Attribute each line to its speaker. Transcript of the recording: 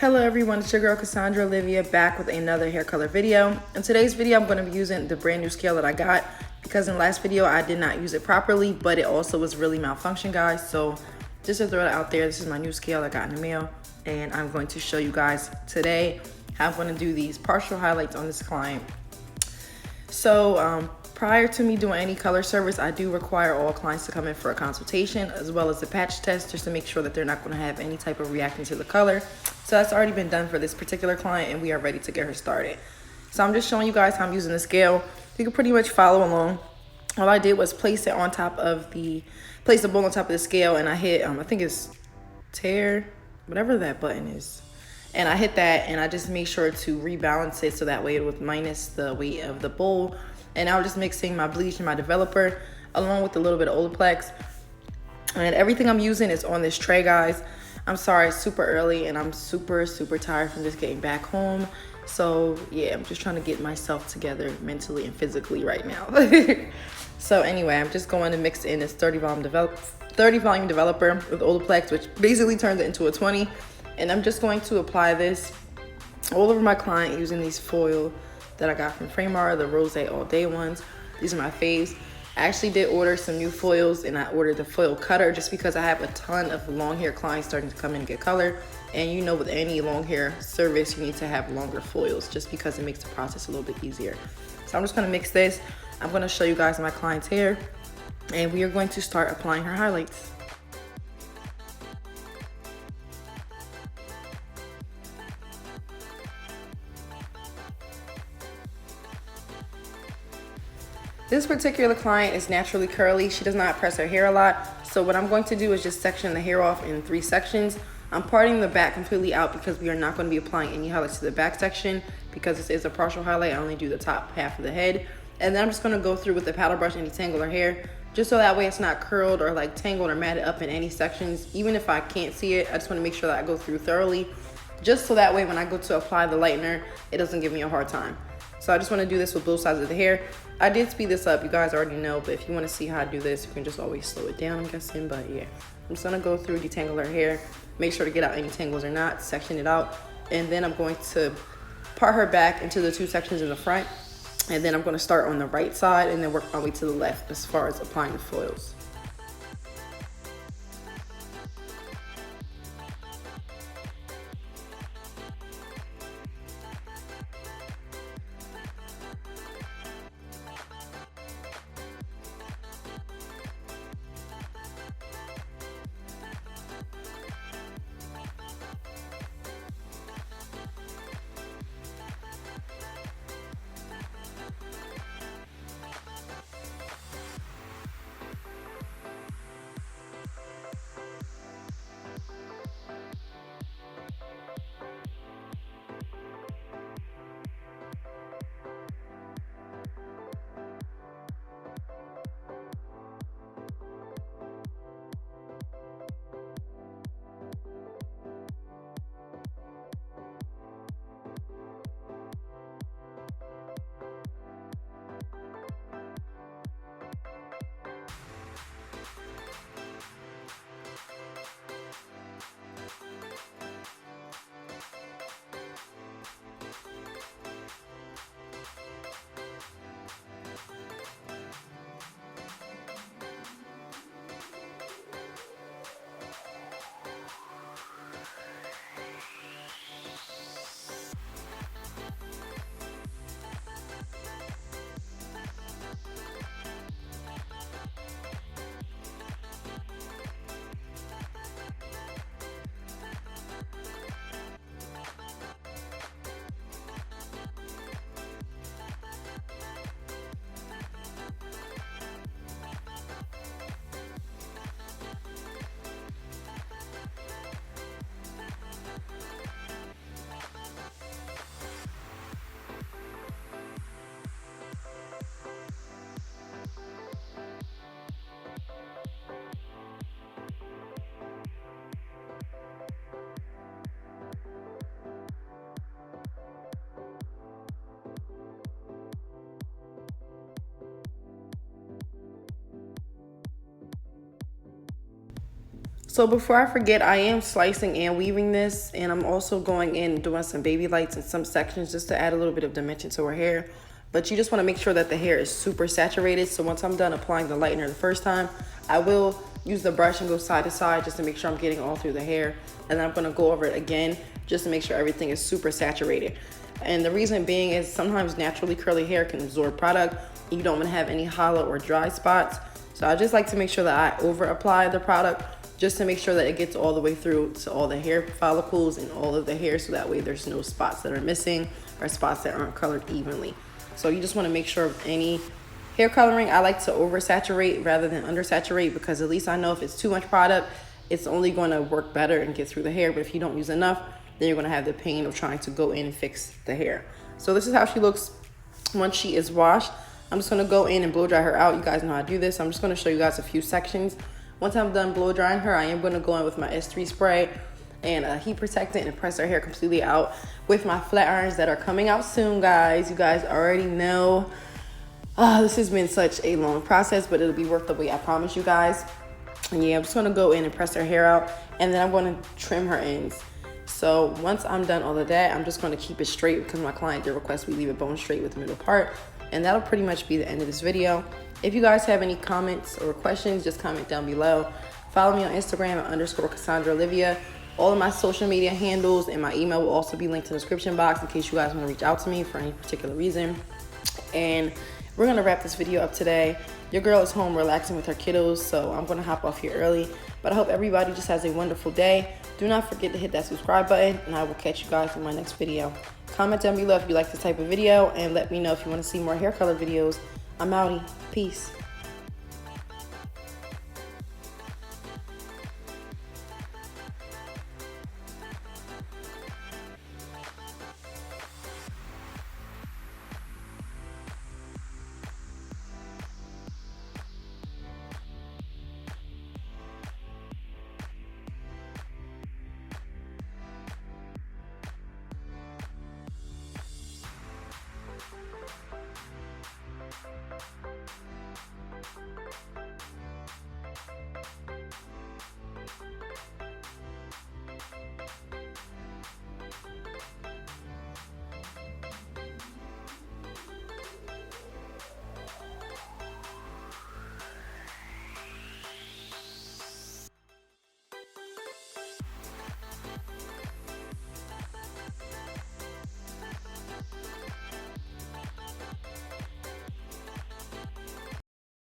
Speaker 1: Hello everyone, it's your girl Cassandra Olivia back with another hair color video. In today's video, I'm going to be using the brand new scale that I got because in the last video I did not use it properly, but it also was really malfunctioned, guys. So just to throw it out there, this is my new scale I got in the mail, and I'm going to show you guys today how I'm going to do these partial highlights on this client. So prior to me doing any color service, I do require all clients to come in for a consultation as well as a patch test just to make sure that they're not going to have any type of reaction to the color. So that's already been done for this particular client and we are ready to get her started. So I'm just showing you guys how I'm using the scale. You can pretty much follow along. All I did was place the bowl on top of the scale, and I hit, I think it's tear, whatever that button is. And I hit that and I just made sure to rebalance it so that way it would minus the weight of the bowl. And I was just mixing my bleach and my developer along with a little bit of Olaplex. And everything I'm using is on this tray, guys. I'm sorry, it's super early and I'm super tired from just getting back home. So yeah, I'm just trying to get myself together mentally and physically right now. So anyway, I'm just going to mix in this 30 volume developer with Olaplex, which basically turns it into a 20. And I'm just going to apply this all over my client using these foil that I got from Fremar, the Rose All Day ones. These are my faves. I actually did order some new foils, and I ordered the foil cutter just because I have a ton of long hair clients starting to come in and get color. And you know, with any long hair service, you need to have longer foils just because it makes the process a little bit easier. So I'm just gonna mix this. I'm gonna show you guys my client's hair, and we are going to start applying her highlights. This particular client is naturally curly. She does not press her hair a lot. So what I'm going to do is just section the hair off in 3 sections. I'm parting the back completely out because we are not going to be applying any highlights to the back section because this is a partial highlight. I only do the top half of the head. And then I'm just going to go through with the paddle brush and detangle her hair just so that way it's not curled or like tangled or matted up in any sections. Even if I can't see it, I just want to make sure that I go through thoroughly just so that way when I go to apply the lightener, it doesn't give me a hard time. So I just want to do this with both sides of the hair. I did speed this up, you guys already know, but if you want to see how I do this, you can just always slow it down, I'm guessing. But yeah, I'm just going to go through, detangle her hair, make sure to get out any tangles or not, section it out, and then I'm going to part her back into the 2 sections in the front, and then I'm going to start on the right side and then work my way to the left as far as applying the foils. So before I forget, I am slicing and weaving this, and I'm also going in and doing some baby lights in some sections just to add a little bit of dimension to her hair. But you just want to make sure that the hair is super saturated. So once I'm done applying the lightener the first time, I will use the brush and go side to side just to make sure I'm getting all through the hair. And then I'm going to go over it again just to make sure everything is super saturated. And the reason being is sometimes naturally curly hair can absorb product. And you don't want to have any hollow or dry spots. So I just like to make sure that I over apply the product just to make sure that it gets all the way through to all the hair follicles and all of the hair, so that way there's no spots that are missing or spots that aren't colored evenly. So you just want to make sure of any hair coloring. I like to oversaturate rather than undersaturate, because at least I know if it's too much product, it's only going to work better and get through the hair. But if you don't use enough, then you're going to have the pain of trying to go in and fix the hair. So this is how she looks once she is washed. I'm just going to go in and blow dry her out. You guys know how to do this. I'm just going to show you guys a few sections. Once I'm done blow drying her, I am going to go in with my S3 spray and a heat protectant and press her hair completely out with my flat irons that are coming out soon, guys. You guys already know. This has been such a long process, but it'll be worth the wait, I promise you guys. And yeah, I'm just going to go in and press her hair out, and then I'm going to trim her ends. So once I'm done all of that, I'm just going to keep it straight because my client did request we leave it bone straight with the middle part. And that'll pretty much be the end of this video. If you guys have any comments or questions, just comment down below. Follow me on Instagram at _CassandраOlivia. All of my social media handles and my email will also be linked in the description box in case you guys want to reach out to me for any particular reason. And we're going to wrap this video up today. Your girl is home relaxing with her kiddos, so I'm going to hop off here early. But I hope everybody just has a wonderful day. Do not forget to hit that subscribe button, and I will catch you guys in my next video. Comment down below if you like this type of video, and let me know if you want to see more hair color videos. I'm outie. Peace.